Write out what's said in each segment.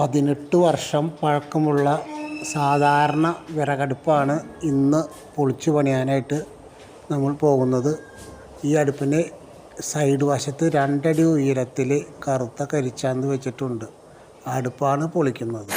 18 വർഷം പഴക്കമുള്ള സാധാരണ വിറകടുപ്പാണ് ഇന്ന് പൊളിച്ചു പണിയാനായിട്ട് നമ്മൾ പോകുന്നത്. ഈ അടുപ്പിന് സൈഡ് വശത്ത് 2 അടി ഉയരത്തിൽ കറുത്ത കരിച്ചാന്ത് വെച്ചിട്ടുണ്ട്. ആ അടുപ്പാണ് പൊളിക്കുന്നത്.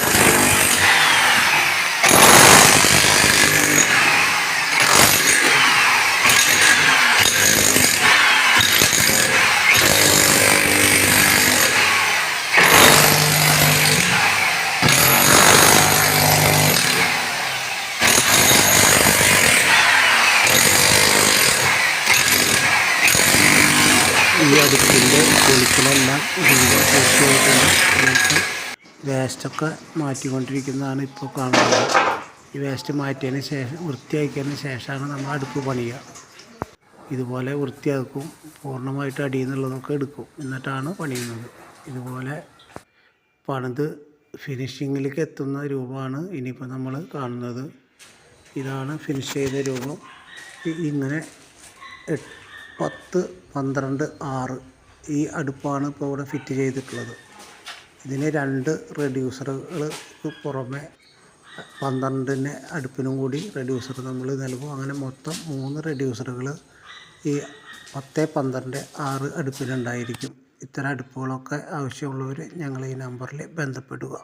ഈ അടുപ്പിൻ്റെ പൊളിക്കലെല്ലാം പൂർത്തിയായിട്ടുണ്ട്. വേസ്റ്റൊക്കെ മാറ്റിക്കൊണ്ടിരിക്കുന്നതാണ് ഇപ്പോൾ കാണുന്നത്. ഈ വേസ്റ്റ് മാറ്റിയതിന് ശേഷം വൃത്തിയാക്കിയതിന് ശേഷമാണ് നമ്മൾ അടുപ്പ് പണിയുക. ഇതുപോലെ വൃത്തിയാക്കും, പൂർണ്ണമായിട്ട് അടിയിൽ നിന്നുള്ളതൊക്കെ എടുക്കും, എന്നിട്ടാണ് പണിയുന്നത്. ഇതുപോലെ പണിത് ഫിനിഷിങ്ങിലേക്ക് എത്തുന്ന രൂപമാണ് ഇനിയിപ്പോൾ നമ്മൾ കാണുന്നത്. ഇതാണ് ഫിനിഷ് ചെയ്ത രൂപം. ഇങ്ങനെ 10, 12, 6 ഈ അടുപ്പാണ് ഇപ്പോൾ ഇവിടെ ഫിറ്റ് ചെയ്തിട്ടുള്ളത്. ഇതിന് 2 റെഡ്യൂസറുകൾക്ക് പുറമെ 12 അടുപ്പിനും കൂടി റെഡ്യൂസർ നമ്മൾ നൽകും. അങ്ങനെ മൊത്തം 3 റെഡ്യൂസറുകൾ ഈ 10, 12, 6 അടുപ്പിനുണ്ടായിരിക്കും. ഇത്തരം അടുപ്പുകളൊക്കെ ആവശ്യമുള്ളവർ ഞങ്ങൾ ഈ നമ്പറിൽ ബന്ധപ്പെടുക.